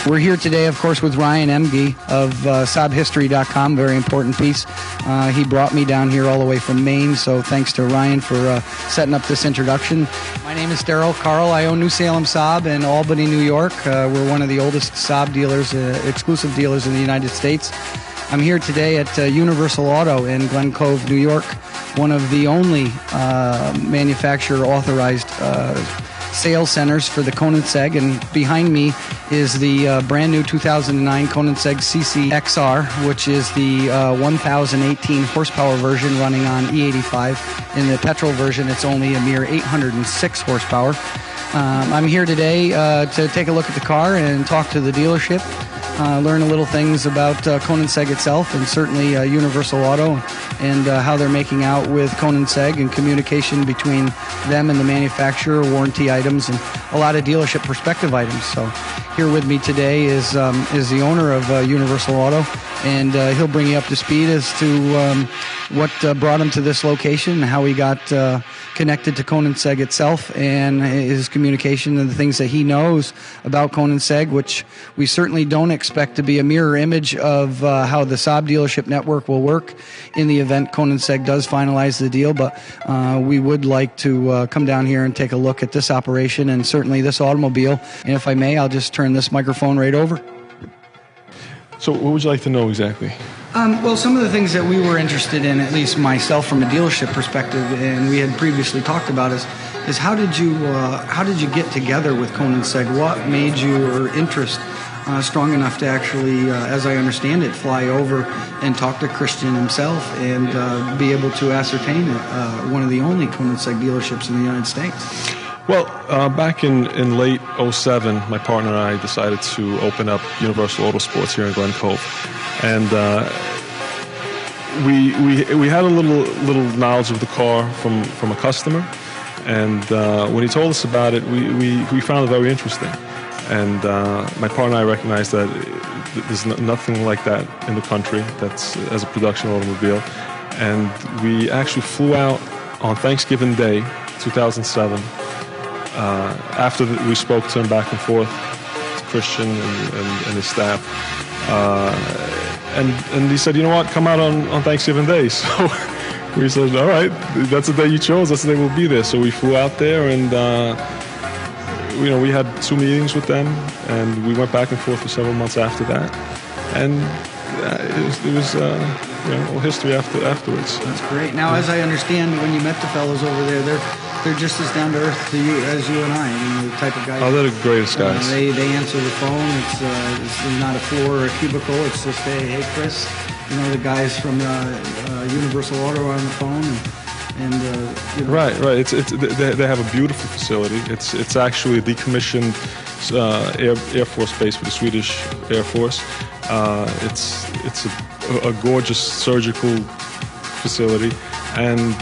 We're here today, of course, with Ryan Emge of SaabHistory.com, very important piece. He brought me down here all the way from Maine, so thanks to Ryan for setting up this introduction. My name is Daryl Carl. I own New Salem Saab in Albany, New York. We're one of the oldest Saab dealers, exclusive dealers in the United States. I'm here today at Universal Auto in Glen Cove, New York, one of the only manufacturer-authorized sales centers for the Koenigsegg, and behind me is the brand new 2009 Koenigsegg CCXR, which is the 1018 horsepower version running on E85. In the petrol version, it's only a mere 806 horsepower. I'm here today to take a look at the car and talk to the dealership, learn a little things about Koenigsegg itself, and certainly Universal Auto, and how they're making out with Koenigsegg and communication between them and the manufacturer, warranty items, and a lot of dealership perspective items. So here with me today is the owner of Universal Auto, and he'll bring you up to speed as to what brought him to this location, how he got connected to Koenigsegg itself, and his communication and the things that he knows about Koenigsegg, which we certainly don't expect to be a mirror image of how the Saab dealership network will work in the event Koenigsegg does finalize the deal. But we would like to come down here and take a look at this operation and certainly this automobile. And if I may, I'll just turn this microphone right over. So what would you like to know exactly? Well, some of the things that we were interested in, at least myself from a dealership perspective, and we had previously talked about, is how did you get together with Koenigsegg? What made your interest strong enough to actually, as I understand it, fly over and talk to Christian himself and be able to ascertain one of the only Koenigsegg dealerships in the United States? Well, back in late 2007, my partner and I decided to open up Universal Auto Sports here in Glen Cove. And we had a little knowledge of the car from a customer, and when he told us about it, we found it very interesting. And my partner and I recognized that there's nothing like that in the country that's as a production automobile. And we actually flew out on Thanksgiving Day, 2007. After we spoke to him back and forth, to Christian and his staff. And he said, you know what, come out on Thanksgiving Day. So we said, all right, that's the day you chose, that's the day we'll be there. So we flew out there, and we had 2 meetings with them, and we went back and forth for several months after that. And it was history afterwards. That's great. Now, as I understand, when you met the fellows over there, they're just as down to earth to you as you and I. I mean, the type of guys. Oh, they're the greatest guys. They answer the phone. It's not a floor or a cubicle. It's just hey Chris. You know, the guys from Universal Auto are on the phone. Right. They have a beautiful facility. It's actually a decommissioned Air Force base for the Swedish Air Force. It's a gorgeous surgical facility, and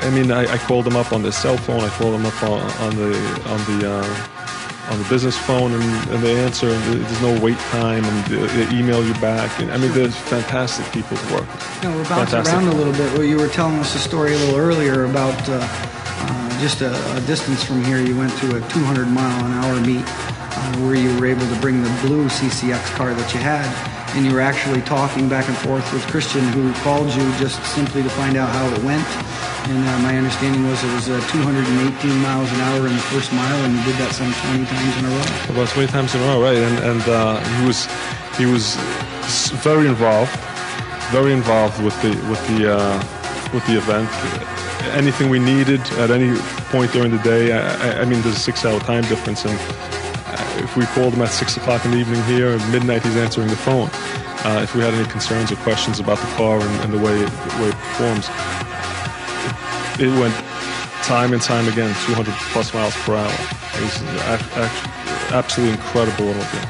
I mean, I called them up on their cell phone. I called them up on the business phone, and they answer. There's no wait time, and they email you back. And I mean, there's fantastic people to work with. Now, we're bouncing around a little bit. Well, you were telling us a story a little earlier about just a distance from here. You went to a 200-mile-an-hour meet where you were able to bring the blue CCX car that you had, and you were actually talking back and forth with Christian, who called you just simply to find out how it went. And my understanding was it was 218 miles an hour in the first mile, and you did that some 20 times in a row. About 20 times in a row, right? And he was very involved with the event. Anything we needed at any point during the day. I mean, there's a 6-hour time difference, and if we called him at 6 o'clock in the evening here, at midnight he's answering the phone. If we had any concerns or questions about the car and the way it performs, it went time and time again, 200 plus miles per hour. It was absolutely incredible automobile.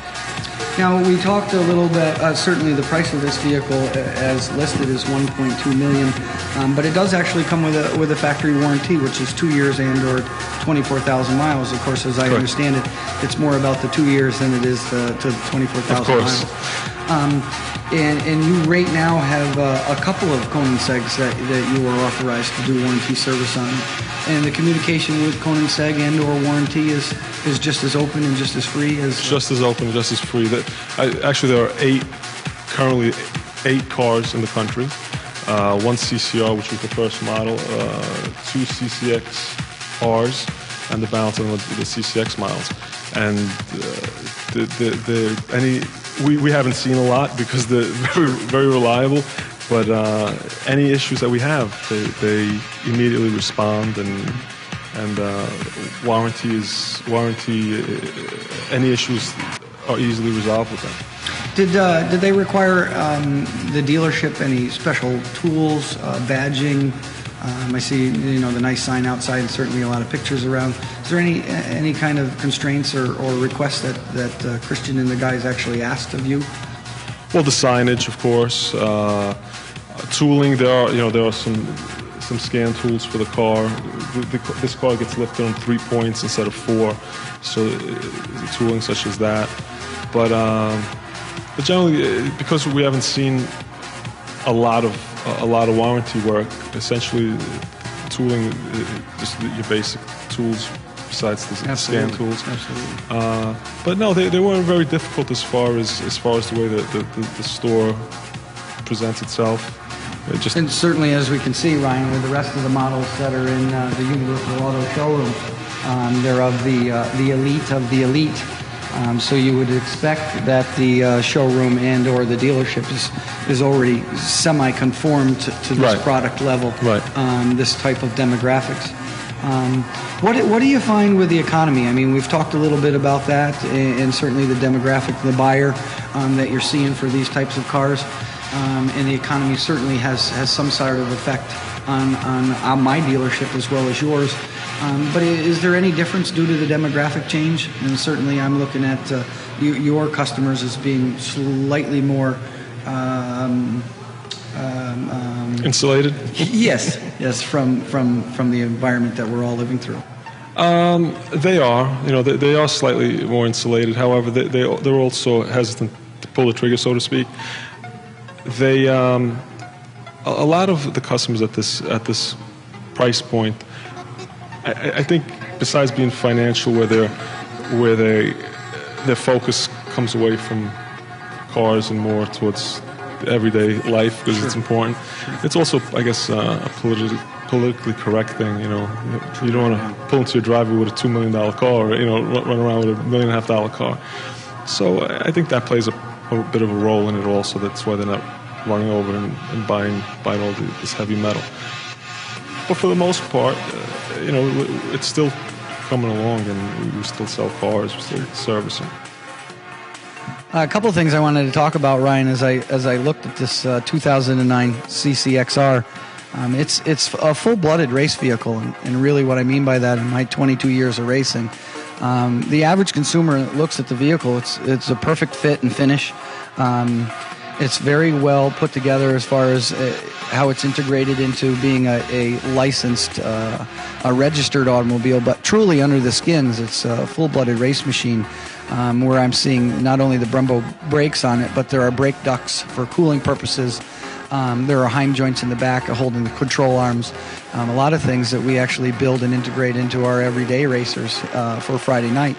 Now, we talked a little bit, certainly the price of this vehicle as listed is $1.2 million, but it does actually come with a factory warranty, which is 2 years and or 24,000 miles. Of course, as I understand it, it's more about the 2 years than it is to 24,000 miles. And you right now have a couple of Koenigsegg's that you are authorized to do warranty service on. And the communication with Koenigsegg and or warranty is just as open and just as free as... Just as open, just as free. Actually, there are currently eight cars in the country. One CCR, which was the first model, two CCXRs, and the balance of them are the CCX models. And we haven't seen a lot because they're very, very reliable. But any issues that we have, they immediately respond, and warranty. Any issues are easily resolved with them. Did they require the dealership any special tools, badging? I see the nice sign outside, and certainly a lot of pictures around. Is there any kind of constraints or requests that Christian and the guys actually asked of you? Well, the signage, of course. Tooling. There are some scan tools for the car. This car gets lifted on 3 points instead of 4, so tooling such as that. But generally, because we haven't seen a lot of warranty work, essentially tooling, just your basic tools besides the scan tools. Absolutely. But no, they weren't very difficult as far as the way the store presents itself. And certainly, as we can see, Ryan, with the rest of the models that are in the Universal Auto showroom, they're of the elite of the elite. So you would expect that the showroom and or the dealership is already semi-conformed to this product level, this type of demographics. What do you find with the economy? I mean, we've talked a little bit about that, and certainly the demographic, the buyer that you're seeing for these types of cars. And the economy certainly has some sort of effect on my dealership as well as yours. But is there any difference due to the demographic change? And certainly I'm looking at your customers as being slightly more... insulated? Yes, from the environment that we're all living through. They are. They are slightly more insulated. However, they're also hesitant to pull the trigger, so to speak. A lot of the customers at this price point, I think, besides being financial, where their focus comes away from cars and more towards everyday life because it's important. It's also, I guess, a politically correct thing. You don't want to pull into your driveway with a $2 million car, or run around with a $1.5 million car. So I think that plays a bit of a role in it also. That's why they're not running over and buying all this heavy metal. But for the most part, it's still coming along, and we still sell cars, we still service them. A couple of things I wanted to talk about, Ryan, as I looked at this 2009 CCXR. It's a full-blooded race vehicle, and really what I mean by that in my 22 years of racing, the average consumer looks at the vehicle. It's a perfect fit and finish. It's very well put together as far as how it's integrated into being a licensed, a registered automobile, but truly under the skins, it's a full-blooded race machine. Where I'm seeing not only the Brembo brakes on it, but there are brake ducts for cooling purposes. There are Heim joints in the back holding the control arms. A lot of things that we actually build and integrate into our everyday racers for Friday night.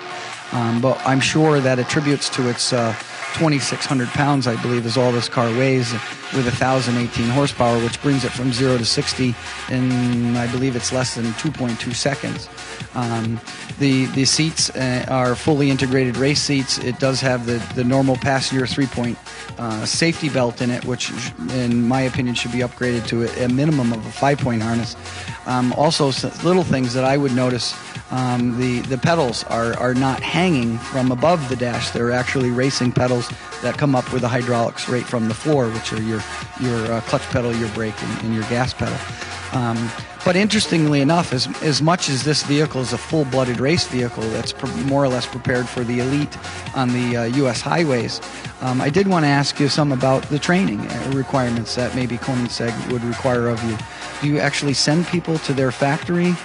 But I'm sure that attributes to its 2,600 pounds, I believe, is all this car weighs, with 1,018 horsepower, which brings it from 0 to 60 in, I believe it's less than 2.2 seconds. The seats are fully integrated race seats. It does have the normal passenger 3-point safety belt in it, which, in my opinion, should be upgraded to a minimum of a 5-point harness. Also, little things that I would notice, the pedals are not hanging from above the dash. They're actually racing pedals that come up with the hydraulics right from the floor, which are your clutch pedal, your brake, and your gas pedal. But interestingly enough, as much as this vehicle is a full-blooded race vehicle that's more or less prepared for the elite on the U.S. highways, I did want to ask you some about the training requirements that maybe Koenigsegg would require of you. Do you actually send people to their factory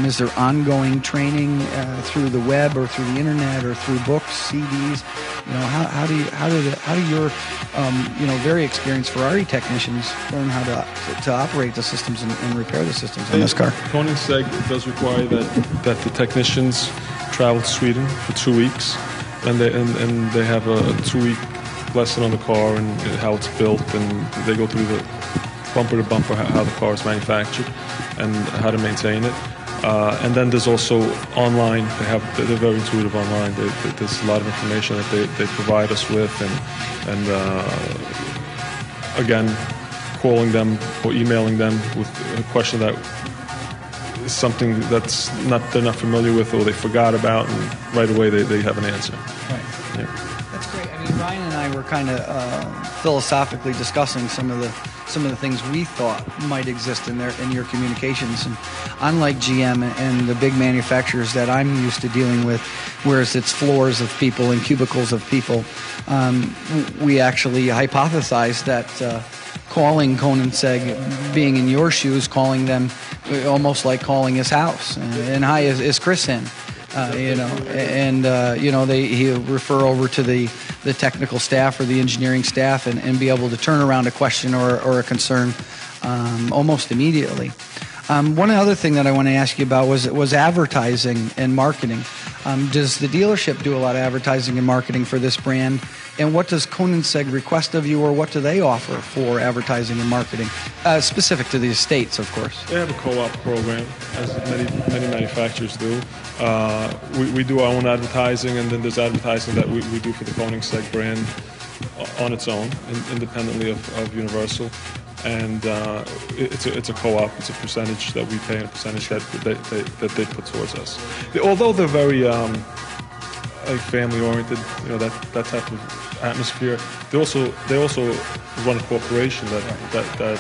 Is there ongoing training through the web or through the internet or through books, CDs? You know, how do your very experienced Ferrari technicians learn how to operate the systems and repair the systems in this car? Koenigsegg does require that the technicians travel to Sweden for 2 weeks, and they have a 2-week lesson on the car and how it's built, and they go through the bumper to bumper how the car is manufactured and how to maintain it. And then there's also online. They're very intuitive online. There's a lot of information that they provide us with, and again, calling them or emailing them with a question that is something they're not familiar with or they forgot about, and right away they have an answer. Right. Yeah. That's great. I mean, Ryan and I were kind of philosophically discussing some of the things we thought might exist in your communications. And unlike GM and the big manufacturers that I'm used to dealing with, whereas it's floors of people and cubicles of people, we actually hypothesized that calling Koenigsegg, being in your shoes, calling them almost like calling his house. And hi, is Chris in? He'll refer over to the technical staff or the engineering staff and be able to turn around a question or a concern almost immediately. One other thing that I want to ask you about was advertising and marketing. Does the dealership do a lot of advertising and marketing for this brand? And what does Koenigsegg request of you, or what do they offer for advertising and marketing, specific to the estates, of course? They have a co-op program, as many manufacturers do. We do our own advertising, and then there's advertising that we do for the Koenigsegg brand on its own, independently of Universal. And it's a co-op. It's a percentage that we pay and a percentage that they put towards us. Although they're very family-oriented, that type of atmosphere. They also run a corporation that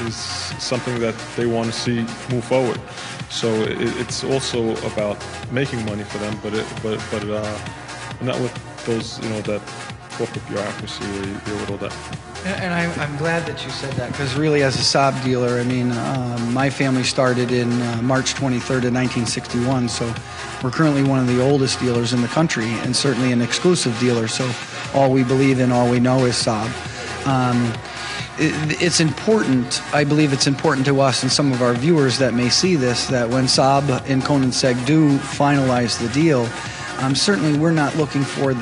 is something that they want to see move forward. So it's also about making money for them, but not with those that corporate bureaucracy where you deal with all that. And I'm glad that you said that, because really, as a Saab dealer, I mean, my family started in March 23rd of 1961, so we're currently one of the oldest dealers in the country, and certainly an exclusive dealer, so all we believe in, all we know is Saab. It's important, I believe it's important to us and some of our viewers that may see this, that when Saab and Koenigsegg do finalize the deal, certainly we're not looking for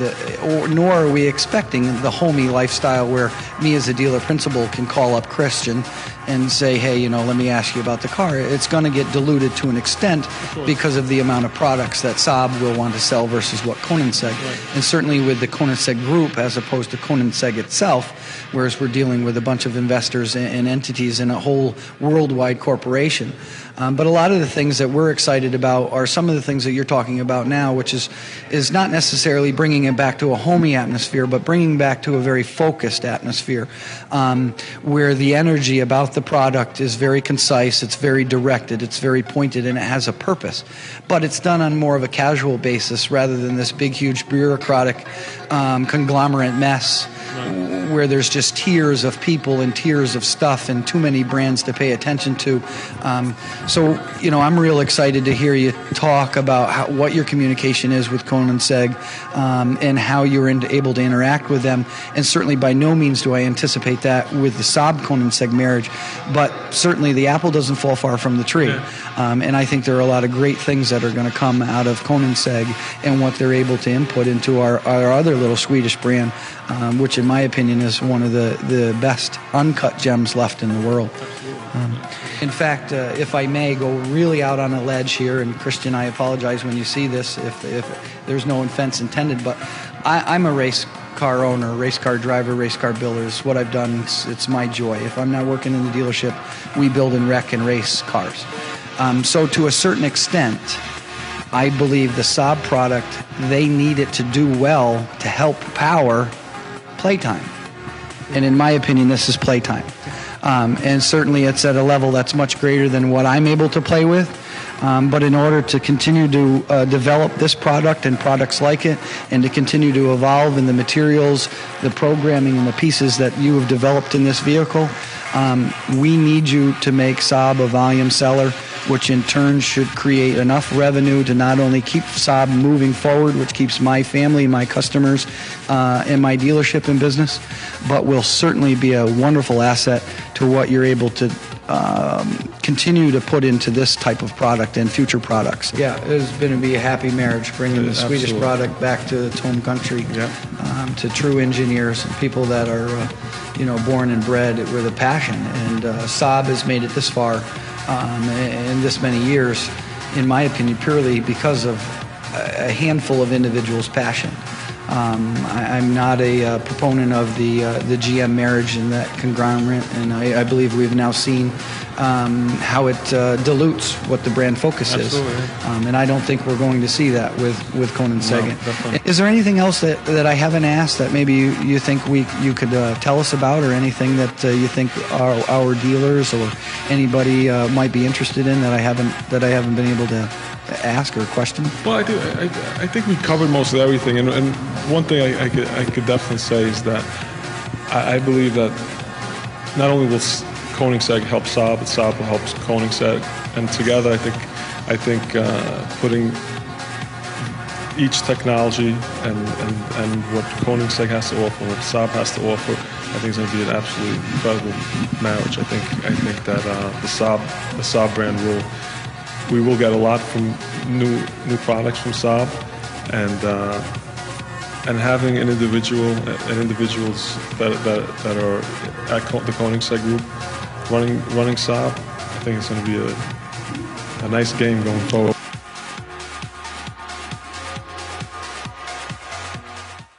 nor are we expecting the homey lifestyle where me as a dealer principal can call up Christian and say, hey, let me ask you about the car. It's going to get diluted to an extent because of the amount of products that Saab will want to sell versus what Koenigsegg. Right. And certainly with the Koenigsegg group as opposed to Koenigsegg itself, whereas we're dealing with a bunch of investors and entities in a whole worldwide corporation. But a lot of the things that we're excited about are some of the things that you're talking about now, which is not necessarily bringing it back to a homey atmosphere, but bringing back to a very focused atmosphere, where the energy about the product is very concise, it's very directed, it's very pointed, and it has a purpose. But it's done on more of a casual basis rather than this big, huge bureaucratic conglomerate mess. Right. Where there's just tiers of people and tiers of stuff and too many brands to pay attention to. So I'm real excited to hear you talk about what your communication is with Koenigsegg and how you're able to interact with them. And certainly by no means do I anticipate that with the Saab Koenigsegg marriage, but certainly the apple doesn't fall far from the tree. Yeah. And I think there are a lot of great things that are going to come out of Koenigsegg and what they're able to input into our other little Swedish brand, which in my opinion is one of the best uncut gems left in the world. In fact, if I may go really out on a ledge here, and Christian, I apologize when you see this if there's no offense intended, but I'm a race car owner, race car driver, race car builder. It's what I've done. It's my joy. If I'm not working in the dealership, we build and wreck and race cars. So to a certain extent, I believe the Saab product, they need it to do well to help power playtime. And in my opinion, this is playtime. And certainly it's at a level that's much greater than what I'm able to play with. But in order to continue to develop this product and products like it, and to continue to evolve in the materials, the programming, and the pieces that you have developed in this vehicle, we need you to make Saab a volume seller. which in turn should create enough revenue to not only keep Saab moving forward, which keeps my family, my customers, and my dealership in business, but will certainly be a wonderful asset to what you're able to continue to put into this type of product and future products. Yeah, it's going to be a happy marriage, bringing the Swedish product back to its home country, to true engineers, people that are, born and bred with a passion. And Saab has made it this far in this many years, in my opinion, purely because of a handful of individuals' passion. I'm not a proponent of the GM marriage and that conglomerate, and I believe we've now seen how it dilutes what the brand focus is. And I don't think we're going to see that with Koenigsegg. No, is there anything else that I haven't asked that maybe you think you could tell us about, or anything that you think our dealers or anybody might be interested in that I haven't been able to ask or question? Well, I think we covered most of everything, and one thing I could definitely say is that I believe that not only will Koenigsegg help Saab, but Saab will help Koenigsegg, and together I think putting each technology and what Koenigsegg has to offer, what Saab has to offer, I think is going to be an absolutely incredible marriage. I think that the Saab brand we will get a lot from new products from Saab, and having individuals that are at the Koenigsegg Group running Saab, I think it's going to be a nice game going forward.